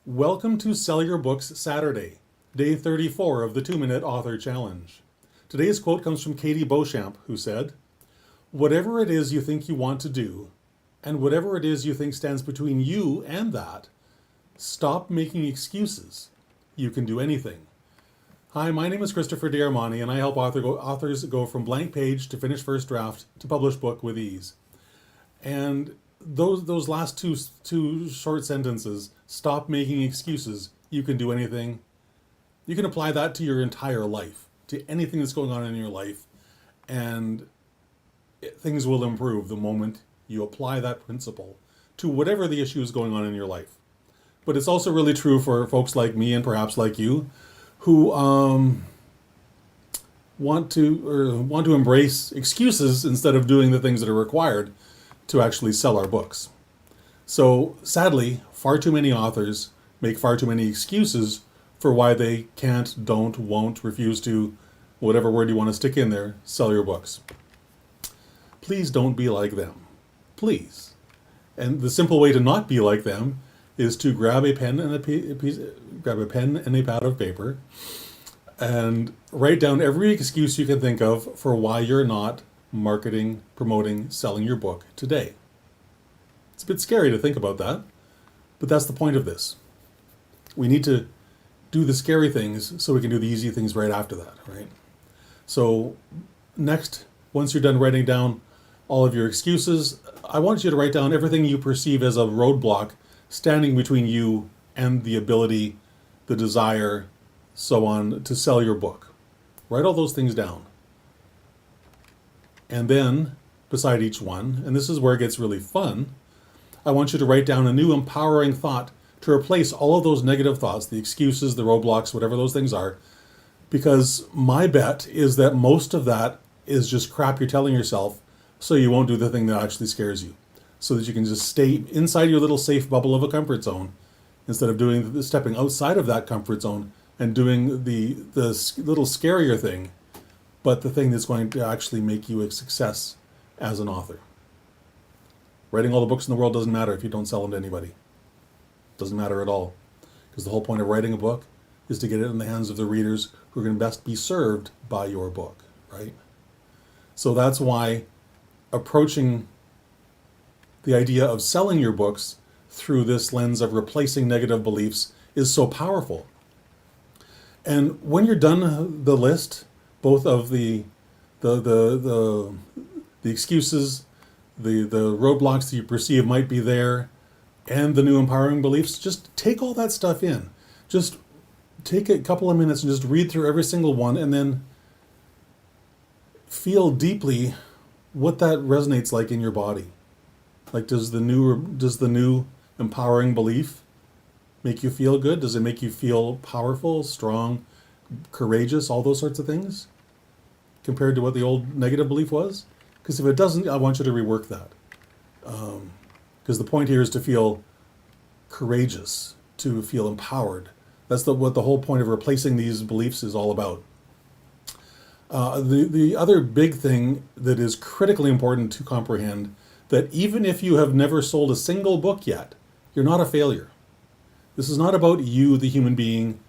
Welcome to Sell Your Books Saturday, day 34 of the 2-Minute Author Challenge. Today's quote comes from Katie Beauchamp, who said, "Whatever it is you think you want to do, and whatever it is you think stands between you and that, stop making excuses. You can do anything." Hi, my name is Christopher D'Armani, and I help authors go from blank page to finished first draft to published book with ease. And those last two short sentences, stop making excuses, you can do anything. You can apply that to your entire life, to anything that's going on in your life, and things will improve the moment you apply that principle to whatever the issue is going on in your life. But it's also really true for folks like me and perhaps like you who want to embrace excuses instead of doing the things that are required to actually sell our books. So sadly, far too many authors make far too many excuses for why they can't, don't, won't, refuse to, whatever word you want to stick in there, sell your books. Please don't be like them. Please. And the simple way to not be like them is to grab a pen and a pad of paper and write down every excuse you can think of for why you're not marketing, promoting, selling your book today. It's a bit scary to think about that, but that's the point of this. We need to do the scary things so we can do the easy things right after that, right? So next, once you're done writing down all of your excuses, I want you to write down everything you perceive as a roadblock standing between you and the ability, the desire, so on, to sell your book. Write all those things down. And then, beside each one, and this is where it gets really fun, I want you to write down a new empowering thought to replace all of those negative thoughts, the excuses, the roadblocks, whatever those things are, because my bet is that most of that is just crap you're telling yourself so you won't do the thing that actually scares you, so that you can just stay inside your little safe bubble of a comfort zone instead of stepping outside of that comfort zone and doing the little scarier thing, but the thing that's going to actually make you a success as an author. Writing all the books in the world doesn't matter if you don't sell them to anybody. It doesn't matter at all. Because the whole point of writing a book is to get it in the hands of the readers who are going to best be served by your book, right? So that's why approaching the idea of selling your books through this lens of replacing negative beliefs is so powerful. And when you're done the list, both of the excuses, the roadblocks that you perceive might be there, and the new empowering beliefs, just take all that stuff in. Just take a couple of minutes and just read through every single one, and then feel deeply what that resonates like in your body. Like, does the new empowering belief make you feel good? Does it make you feel powerful, strong, courageous, all those sorts of things, compared to what the old negative belief was? Because if it doesn't, I want you to rework that. Because the point here is to feel courageous, to feel empowered. That's what the whole point of replacing these beliefs is all about. The other big thing that is critically important to comprehend, that even if you have never sold a single book yet, you're not a failure. This is not about you, the human being,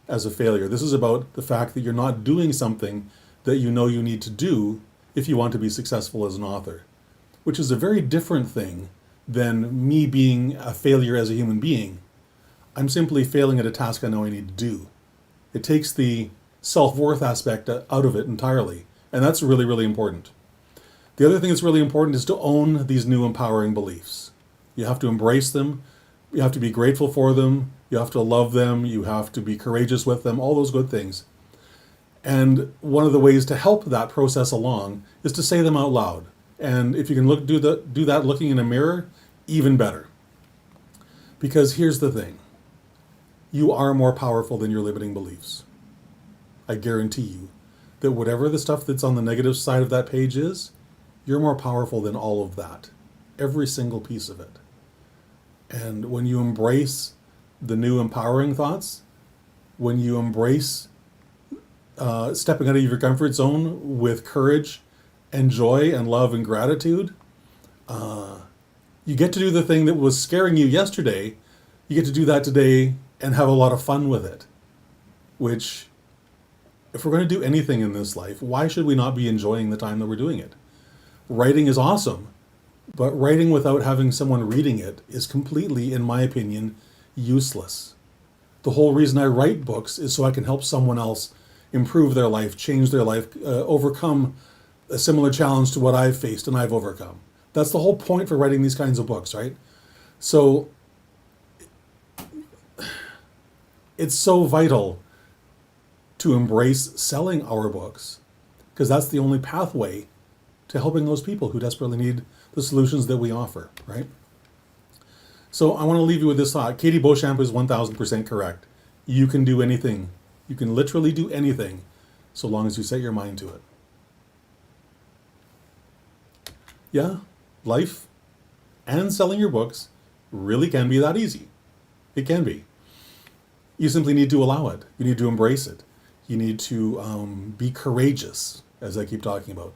as a failure. This is about the fact that you're not doing something that you know you need to do if you want to be successful as an author, which is a very different thing than me being a failure as a human being. I'm simply failing at a task I know I need to do. It takes the self-worth aspect out of it entirely, and that's really, really important. The other thing that's really important is to own these new empowering beliefs. You have to embrace them. You have to be grateful for them. You have to love them. You have to be courageous with them, all those good things. And one of the ways to help that process along is to say them out loud. And if you can do that looking in a mirror, even better. Because here's the thing. You are more powerful than your limiting beliefs. I guarantee you that whatever the stuff that's on the negative side of that page is, you're more powerful than all of that. Every single piece of it. And when you embrace the new empowering thoughts, when you embrace stepping out of your comfort zone with courage and joy and love and gratitude, you get to do the thing that was scaring you yesterday You get to do that today and have a lot of fun with it, which, if we're going to do anything in this life, why should we not be enjoying the time that we're doing it? Writing is awesome, but writing without having someone reading it is completely, in my opinion, useless. The whole reason I write books is so I can help someone else improve their life, change their life, overcome a similar challenge to what I've faced and I've overcome. That's the whole point for writing these kinds of books, right? So it's so vital to embrace selling our books, because that's the only pathway to helping those people who desperately need the solutions that we offer, right? So I want to leave you with this thought. Katie Beauchamp is 1000% correct. You can do anything. You can literally do anything so long as you set your mind to it. Yeah, life and selling your books really can be that easy. It can be. You simply need to allow it. You need to embrace it. You need to be courageous, as I keep talking about.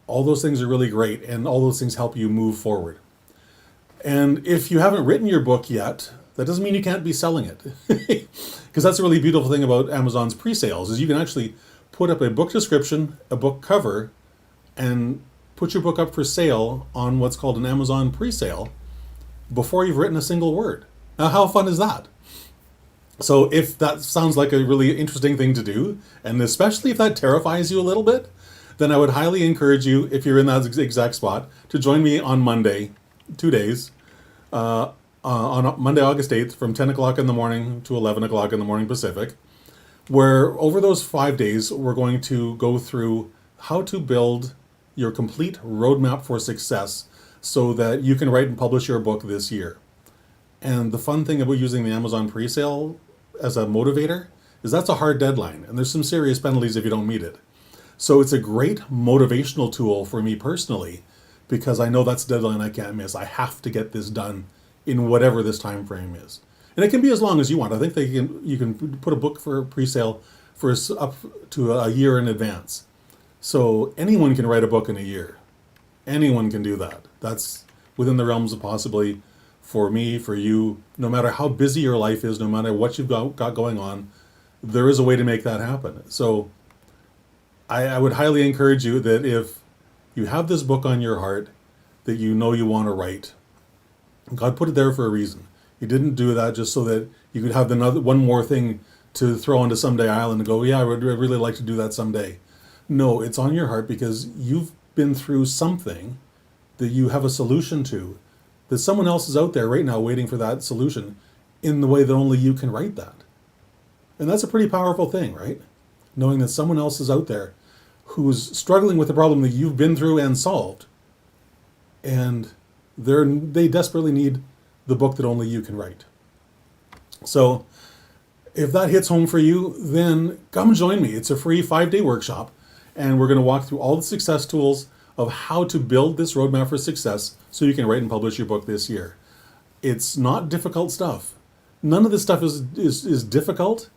All those things are really great, and all those things help you move forward. And if you haven't written your book yet, that doesn't mean you can't be selling it. Because that's a really beautiful thing about Amazon's pre-sales, is you can actually put up a book description, a book cover, and put your book up for sale on what's called an Amazon pre-sale before you've written a single word. Now, how fun is that? So if that sounds like a really interesting thing to do, and especially if that terrifies you a little bit, then I would highly encourage you, if you're in that exact spot, to join me on Monday, 2 days, on Monday, August 8th, from 10 o'clock in the morning to 11 o'clock in the morning Pacific, where over those 5 days, we're going to go through how to build your complete roadmap for success so that you can write and publish your book this year. And the fun thing about using the Amazon pre-sale as a motivator is that's a hard deadline, and there's some serious penalties if you don't meet it. So it's a great motivational tool for me personally, because I know that's a deadline I can't miss. I have to get this done in whatever this time frame is. And it can be as long as you want. I think you can put a book for pre-sale for up to a year in advance. So anyone can write a book in a year. Anyone can do that. That's within the realms of possibility for me, for you. No matter how busy your life is, no matter what you've got going on, there is a way to make that happen. So I would highly encourage you that if you have this book on your heart that you know you want to write, God put it there for a reason. He didn't do that just so that you could have one more thing to throw onto Someday Island and go, yeah, I would really like to do that someday. No, it's on your heart because you've been through something that you have a solution to, that someone else is out there right now waiting for that solution in the way that only you can write that. And that's a pretty powerful thing, right? Knowing that someone else is out there who's struggling with the problem that you've been through and solved. And they desperately need the book that only you can write. So if that hits home for you, then come join me. It's a free 5-day workshop. And we're going to walk through all the success tools of how to build this roadmap for success so you can write and publish your book this year. It's not difficult stuff. None of this stuff is difficult,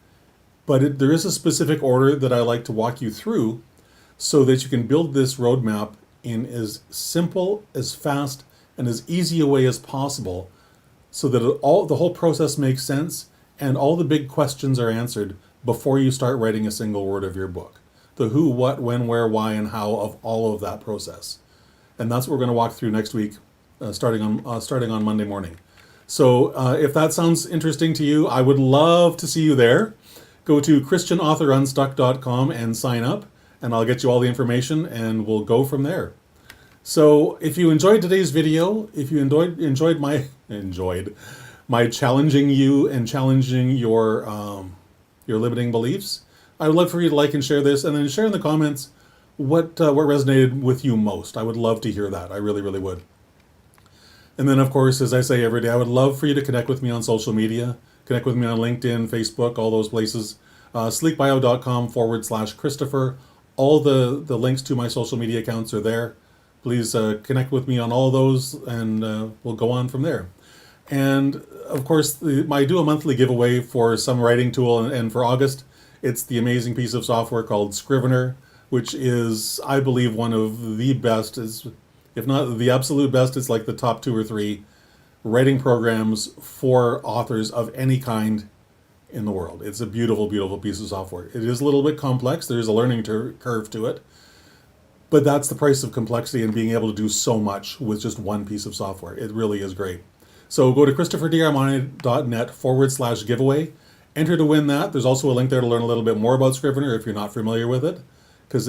but there is a specific order that I like to walk you through so that you can build this roadmap in as simple, as fast, and as easy a way as possible so that the whole process makes sense and all the big questions are answered before you start writing a single word of your book. The who, what, when, where, why, and how of all of that process. And that's what we're going to walk through next week, starting on Monday morning. So if that sounds interesting to you, I would love to see you there. Go to christianauthorunstuck.com and sign up, and I'll get you all the information, and we'll go from there. So if you enjoyed today's video, if you enjoyed my challenging you and challenging your limiting beliefs, I would love for you to like and share this, and then share in the comments what resonated with you most. I would love to hear that. I really, really would. And then, of course, as I say every day, I would love for you to connect with me on social media. Connect with me on LinkedIn, Facebook, all those places. sleekbio.com/Christopher. All the links to my social media accounts are there. Please connect with me on all those, and we'll go on from there. And, of course, I do a monthly giveaway for some writing tool, and for August, it's the amazing piece of software called Scrivener, which is, I believe, one of the best, if not the absolute best. It's like the top 2 or 3 writing programs for authors of any kind in the world. It's a beautiful, beautiful piece of software. It is a little bit complex. There's a learning curve to it. But that's the price of complexity and being able to do so much with just one piece of software. It really is great. So go to christopherdrmani.net/giveaway. Enter to win that. There's also a link there to learn a little bit more about Scrivener if you're not familiar with it. Because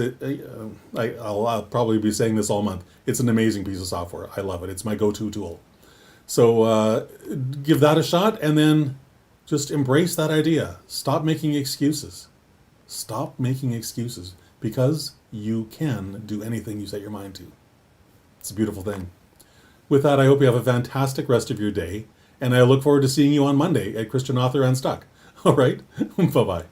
I'll probably be saying this all month. It's an amazing piece of software. I love it. It's my go-to tool. So give that a shot and then just embrace that idea. Stop making excuses. Stop making excuses because you can do anything you set your mind to. It's a beautiful thing. With that, I hope you have a fantastic rest of your day, and I look forward to seeing you on Monday at Christian Author Unstuck. All right? Bye-bye.